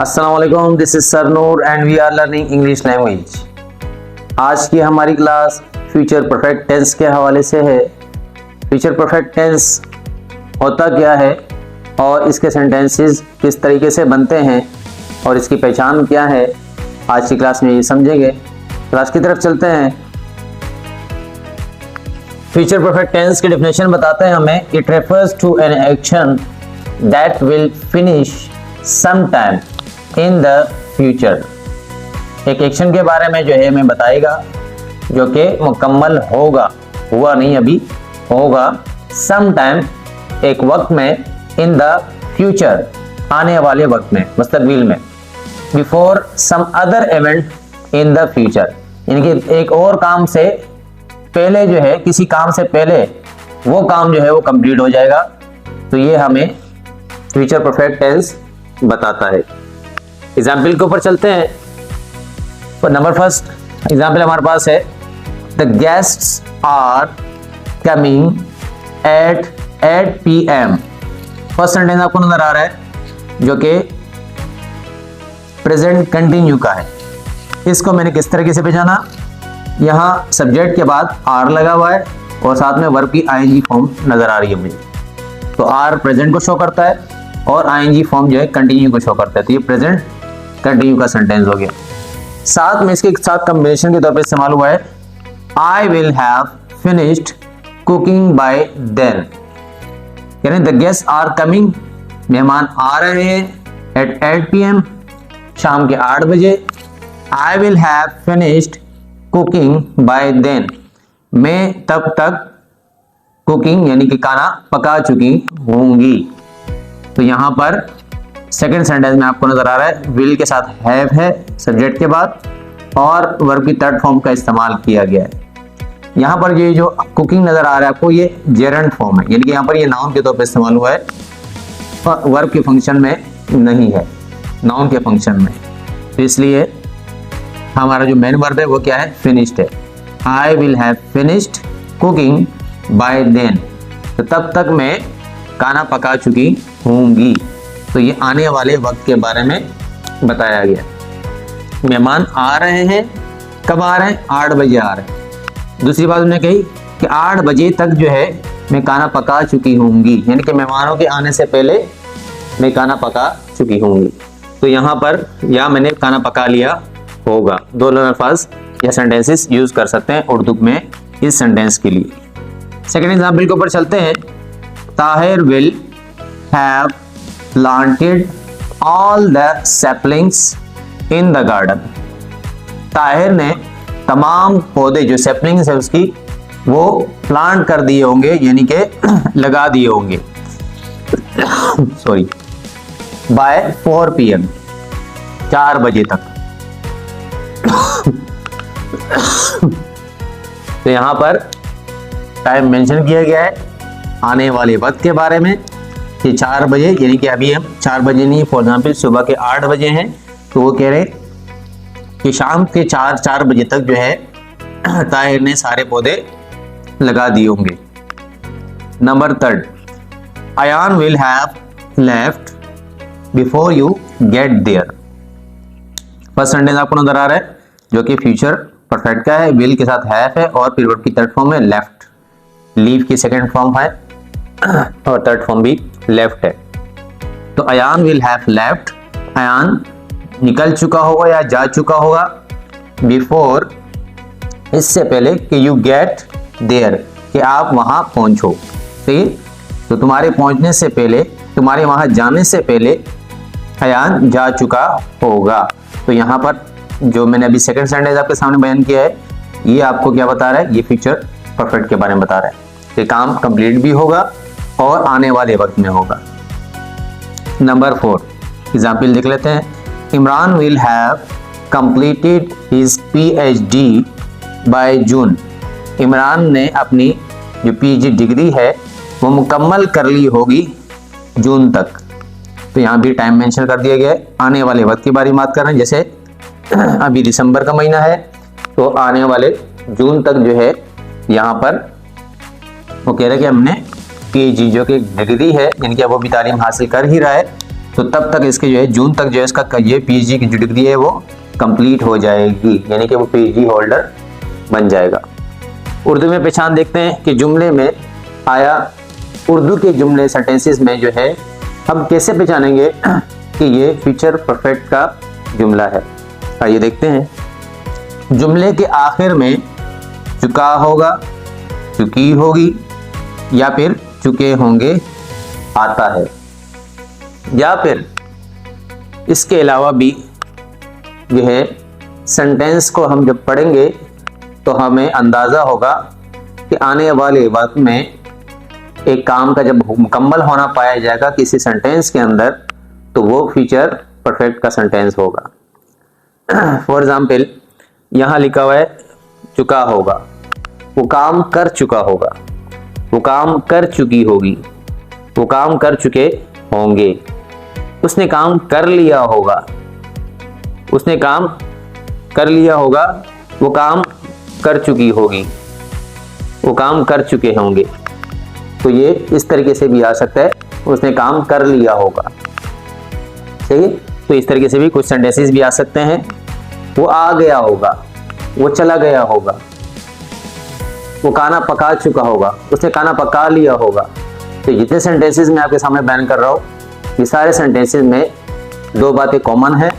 अस्सलाम वालेकुम, this is sir Noor and we are learning English language. आज की हमारी क्लास फ्यूचर परफेक्ट टेंस के हवाले से है। फ्यूचर परफेक्ट टेंस होता क्या है और इसके सेंटेंसेस किस तरीके से बनते हैं और इसकी पहचान क्या है, आज की क्लास में ये समझेंगे। क्लास की तरफ चलते हैं। फ्यूचर परफेक्ट टेंस की डेफिनेशन बताते हैं हमें। It refers to an action that will finish sometime in the future। एक एक्शन के बारे में जो है हमें बताएगा जो कि मुकम्मल होगा, हुआ नहीं अभी, होगा sometime एक वक्त में, in the future आने वाले वक्त में, मुस्तकबिल में, before some other event in the future यानी कि एक और काम से पहले जो है, किसी काम से पहले वो काम जो है वो कंप्लीट हो जाएगा। तो ये हमें फ्यूचर परफेक्ट टेंस बताता है। एग्जाम्पल के ऊपर चलते हैं। तो नंबर फर्स्ट एग्जाम्पल हमारे पास है, the guests are coming at 8 PM। First sentence आपको नजर आ रहा है जो कि प्रेजेंट कंटिन्यू का है। इसको मैंने किस तरीके से पहचाना, यहाँ सब्जेक्ट के बाद आर लगा हुआ है और साथ में वर्ब की आईएनजी फॉर्म नजर आ रही है मुझे। तो आर प्रेजेंट को शो करता है और आईएनजी फॉर्म जो है कंटिन्यू को शो करता है। तो ये प्रेजेंट कंटिन्यू का सेंटेंस हो गया। साथ में इसके साथ कॉम्बिनेशन के तौर पे इस्तेमाल हुआ है, I will have finished cooking by then. यानी द गेस्ट आर कमिंग, मेहमान आ रहे हैं एट 8 PM शाम के 8 बजे। I will have finished cooking by then, मैं तब तक कुकिंग यानी कि खाना पका चुकी होंगी। तो यहां पर सेकंड सेंटेंस में आपको नजर आ रहा है विल के साथ हैव है सब्जेक्ट के बाद और वर्ब की थर्ड फॉर्म का इस्तेमाल किया गया है। यहां पर ये जो कुकिंग नजर आ रहा है आपको, ये जेरेंट फॉर्म है, यानी कि यहां पर ये नाउन के तौर पर इस्तेमाल हुआ है, वर्ब के फंक्शन में नहीं है, नाउन के फंक्शन में। तो इसलिए हमारा जो मेन वर्ब है वो क्या है, फिनिश्ड है। I will have finished cooking by then, तो तब तक मैं खाना पका चुकी होंगी। तो ये आने वाले वक्त के बारे में बताया गया। मेहमान आ रहे हैं, कब आ रहे हैं, 8 बजे आ रहे हैं। दूसरी बात उन्होंने कही कि 8 बजे तक जो है मैं खाना पका चुकी होंगी, यानी कि मेहमानों के आने से पहले मैं खाना पका चुकी होंगी। तो यहाँ पर या मैंने खाना पका लिया होगा, दोनों अल्फाज या सेंटेंसेस यूज कर सकते हैं उर्दू में इस सेंटेंस के लिए। सेकेंड एग्जाम्पल के ऊपर चलते हैं। Tahir will have planted all the saplings in the garden. Tahir ने तमाम पौधे जो सैपलिंग्स है उसकी वो प्लांट कर दिए होंगे, यानी कि लगा दिए होंगे सॉरी बाय 4 PM 4 बजे तक। तो यहां पर टाइम मेंशन किया गया है आने वाले वक्त के बारे में कि 4 बजे, यानी कि अभी हम 4 बजे नहीं, फॉर एग्जाम्पल सुबह के 8 बजे हैं, तो वो कह रहे कि शाम के 4 बजे तक जो है ताहिर ने सारे पौधे लगा दिए होंगे। Number third, Ayaan will have left before you get there. First sentence आपको नजर आ रहा है जो कि फ्यूचर परफेक्ट का है, विल के साथ हैव है और फिर वर्ब की थर्ड फॉर्म है लेफ्ट, लीव की सेकंड फॉर्म है और थर्ड फॉर्म भी लेफ्ट है। तो Ayaan will have left, Ayaan निकल चुका होगा या जा चुका होगा, बिफोर इससे पहले कि यू गेट देयर कि आप वहां पहुंचो। ठीक, तो तुम्हारे पहुंचने से पहले, तुम्हारे वहां जाने से पहले अयान जा चुका होगा। तो यहाँ पर जो मैंने अभी सेकंड सेंटेंस आपके सामने बयान किया है, ये आपको क्या बता रहा है, ये फ्यूचर परफेक्ट के बारे में बता रहा है कि काम कंप्लीट भी होगा और आने वाले वक्त में होगा। नंबर 4 एग्जाम्पल देख लेते हैं। Imran will have completed his PhD by June. Imran ने अपनी जो PhD डिग्री है वो मुकम्मल कर ली होगी जून तक। तो यहाँ भी टाइम मेंशन कर दिया गया है, आने वाले वक्त के बारे में बात कर रहे हैं। जैसे अभी दिसंबर का महीना है तो आने वाले जून तक जो है यहाँ पर वो कह रहे हैं कि हमने PhD जो कि डिग्री है, यानी कि वो भी तालीम हासिल कर ही रहा है, तो तब तक इसके जो है जून तक जो है इसका ये पीएचडी की जो डिग्री है वो कंप्लीट हो जाएगी, यानी कि वो पीएचडी होल्डर बन जाएगा। उर्दू में पहचान देखते हैं कि जुमले में आया, उर्दू के जुमले सेंटेंसेस में जो है हम कैसे पहचानेंगे कि ये फ्यूचर परफेक्ट का जुमला है। आइए देखते हैं। जुमले के आखिर में चुका होगा, चुकी होगी या फिर चुके होंगे आता है, या फिर इसके अलावा भी जो है सेंटेंस को हम जब पढ़ेंगे तो हमें अंदाज़ा होगा कि आने वाले वक्त में एक काम का जब मुकम्मल होना पाया जाएगा किसी सेंटेंस के अंदर तो वो फ्यूचर परफेक्ट का सेंटेंस होगा। फॉर एग्जाम्पल यहाँ लिखा हुआ है चुका होगा, वो काम कर चुका होगा, वो काम कर चुकी होगी, वो काम कर चुके होंगे, उसने काम कर लिया होगा, उसने काम कर लिया होगा, वो काम कर चुकी होगी, वो काम कर चुके होंगे। तो ये इस तरीके से भी आ सकता है, उसने काम कर लिया होगा। सही है, तो इस तरीके से भी कुछ सेंटेंसेस भी आ सकते हैं। वो आ गया होगा, वो चला गया होगा, वो खाना पका चुका होगा, उसने खाना पका लिया होगा। तो जितने सेंटेंसेस मैं आपके सामने बयान कर रहा हूँ ये सारे सेंटेंसेस में दो बातें कॉमन है।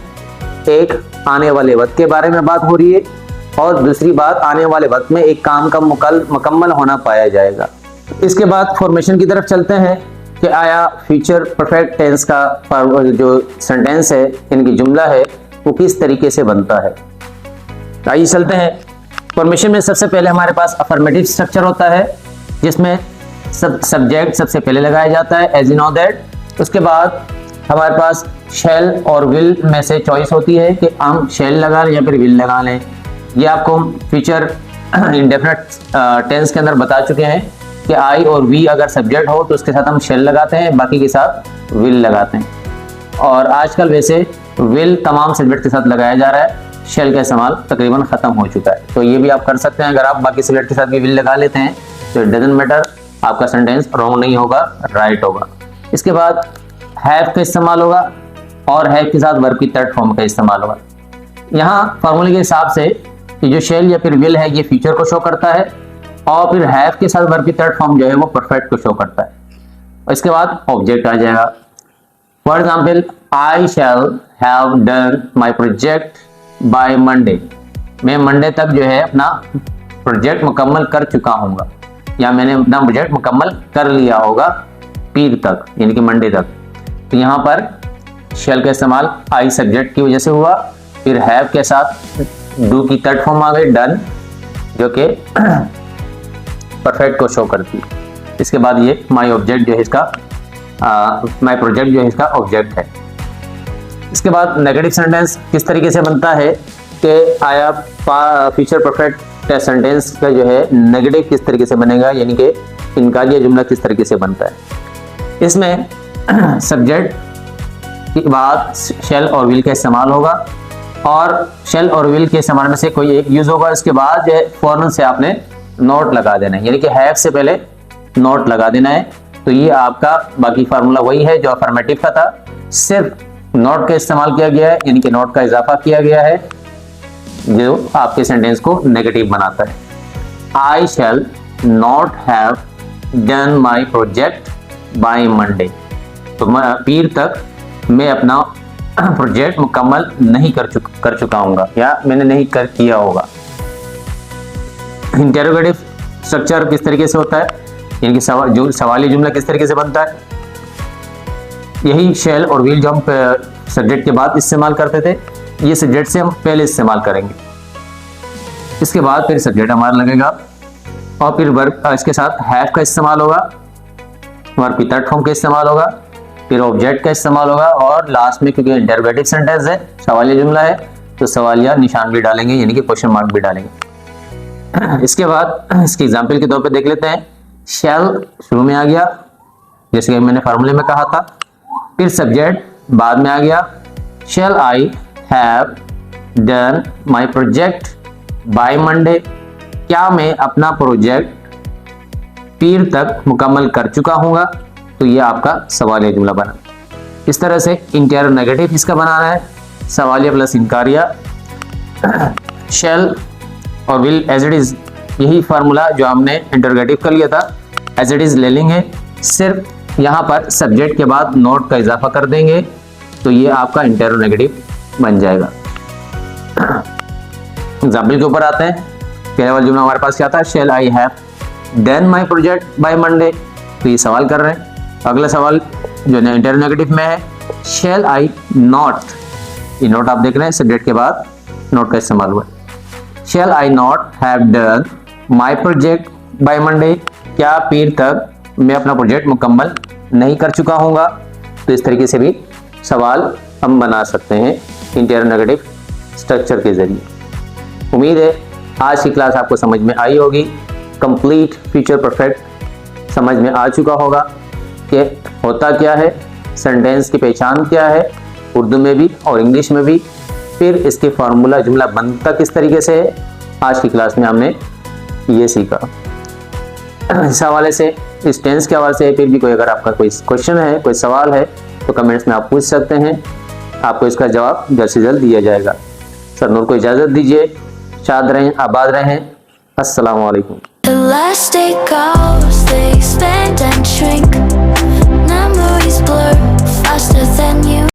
एक आने वाले वक्त के बारे में बात हो रही है और दूसरी बात आने वाले वक्त में एक काम का मुकम्मल होना पाया जाएगा। इसके बाद फॉर्मेशन की तरफ चलते हैं कि आया फ्यूचर परफेक्ट टेंस का जो सेंटेंस है यानी कि जुमला है वो किस तरीके से बनता है। आइए चलते हैं। फॉर्मेशन में सबसे पहले हमारे पास अफर्मेटिव स्ट्रक्चर होता है जिसमें सब्जेक्ट सबसे पहले लगाया जाता है एज यू नो दैट। उसके बाद हमारे पास शैल और विल में से चॉइस होती है कि हम शैल लगा लें या फिर विल लगा लें। ये आपको हम फ्यूचर इंडेफिनिट टेंस के अंदर बता चुके हैं कि आई और वी अगर सब्जेक्ट हो तो उसके साथ हम शैल लगाते हैं, बाकी के साथ विल लगाते हैं। और आजकल वैसे विल तमाम सब्जेक्ट के साथ लगाया जा रहा है, शैल का इस्तेमाल तकरीबन ख़त्म हो चुका है। तो ये भी आप कर सकते हैं, अगर आप बाकी सब्जेक्ट के साथ भी विल लगा लेते हैं तो इट डजंट मैटर, आपका सेंटेंस रॉन्ग नहीं होगा, राइट होगा। इसके बाद हैव का इस्तेमाल होगा और हैव के साथ वर्ब की थर्ड फॉर्म का इस्तेमाल होगा। यहाँ फार्मूले के हिसाब से कि जो शैल या फिर विल है ये फ्यूचर को शो करता है और फिर हैव के साथ वर्ब की थर्ड फॉर्म जो है वो परफेक्ट को शो करता है। और इसके बाद ऑब्जेक्ट आ जाएगा। For example I shall have done my project by Monday, मैं मंडे तक जो है अपना प्रोजेक्ट मुकम्मल कर चुका हूँगा या मैंने अपना प्रोजेक्ट मुकम्मल कर लिया होगा पीर तक यानी कि मंडे तक। तो यहाँ पर शैल का इस्तेमाल आई सब्जेक्ट की वजह से हुआ, फिर हैव के साथ डू की थर्ड फॉर्म आ गई डन जो कि परफेक्ट को शो करती है। इसके बाद ये माई ऑब्जेक्ट जो है इसका माई प्रोजेक्ट जो है इसका ऑब्जेक्ट है। इसके बाद नेगेटिव सेंटेंस किस तरीके से बनता है कि आया फ्यूचर परफेक्ट सेंटेंस का जो है नेगेटिव किस तरीके से बनेगा, यानी कि इनकारिया जुमला किस तरीके से बनता है। इसमें सब्जेक्ट के बाद शैल और विल का इस्तेमाल होगा और शैल और विल के इस्तेमाल में से कोई एक यूज होगा। इसके बाद जो है फौरन से आपने नोट लगा देना है, यानी कि हैव से पहले नोट लगा देना है। तो ये आपका बाकी फार्मूला वही है जो अफर्मेटिव का था, सिर्फ नोट का इस्तेमाल किया गया है, यानी कि नोट का इजाफा किया गया है जो आपके सेंटेंस को नेगेटिव बनाता है। I shall not have done my project by Monday, तो पीर तक मैं अपना प्रोजेक्ट मुकम्मल नहीं कर चुका हूँगा या मैंने नहीं किया होगा। इंटेरोगेटिव स्ट्रक्चर किस तरीके से होता है, यानी कि सवाली जुमला किस तरीके से बनता है। यही शैल और विल जो हम सब्जेक्ट के बाद इस्तेमाल करते थे, ये सब्जेक्ट से हम पहले इस्तेमाल करेंगे। इसके बाद फिर सब्जेक्ट हमारा लगेगा और फिर वर्ब इसके साथ हैव का इस्तेमाल होगा, वर्ब की थर्ड फॉर्म का इस्तेमाल होगा, फिर ऑब्जेक्ट का इस्तेमाल होगा और लास्ट में क्योंकि इंटरोगेटिव सेंटेंस है, सवालिया जुमला है, तो सवालिया निशान भी डालेंगे यानी कि क्वेश्चन मार्क भी डालेंगे। इसके बाद इसके एग्जाम्पल के तौर पे देख लेते हैं। शैल शुरू में आ गया जैसे कि मैंने फार्मूले में कहा था, फिर सब्जेक्ट बाद में आ गया। Shall I have done my project by Monday, क्या मैं अपना प्रोजेक्ट पीर तक मुकम्मल कर चुका हूँगा। तो ये आपका सवालिया जुमला बना। इस तरह से इंटेरोनेगेटिव इसका बनाना है, सवालिया प्लस इनकारिया, शेल और विल एज इट इज, यही फार्मूला जो हमने इंटरोगेटिव कर लिया था एज इट इज ले लेंगे। सिर्फ यहाँ पर सब्जेक्ट के बाद नोट का इजाफा कर देंगे तो ये आपका इंटेरोनेगेटिव बन जाएगा। एग्जाम्पल के ऊपर आते हैं। पहले वाला जुमला हमारे पास क्या था, shall I have done my project by Monday, तो ये सवाल कर रहे हैं। अगला सवाल जो है इंटेरोनेगेटिव में है, शेल आई नॉट, ये नोट आप देख रहे हैं सब्जेक्ट के बाद नोट का इस्तेमाल हुआ। Shall I not have done my project by Monday, क्या पीर तक मैं अपना प्रोजेक्ट मुकम्मल नहीं कर चुका हूँगा। तो इस तरीके से भी सवाल हम बना सकते हैं इंटेरोनेगेटिव स्ट्रक्चर के जरिए। उम्मीद है आज की क्लास आपको समझ में आई होगी। कंप्लीट फ्यूचर परफेक्ट समझ में आ चुका होगा कि होता क्या है, सेंटेंस की पहचान क्या है उर्दू में भी और इंग्लिश में भी, फिर इसके फार्मूला जुमला बनता किस तरीके से है। आज की क्लास में हमने ये सीखा। इस हवाले से, इस टेंस के हवाले से फिर भी कोई अगर आपका कोई क्वेश्चन है, कोई सवाल है तो कमेंट्स में आप पूछ सकते हैं, आपको इसका जवाब जल्द से जल्द दिया जाएगा। सर नूर को इजाज़त दीजिए, शाद रहें, आबाद रहें। अस्सलामु अलैकुम। Elastic goes, they expand and shrink. Memories blur faster than you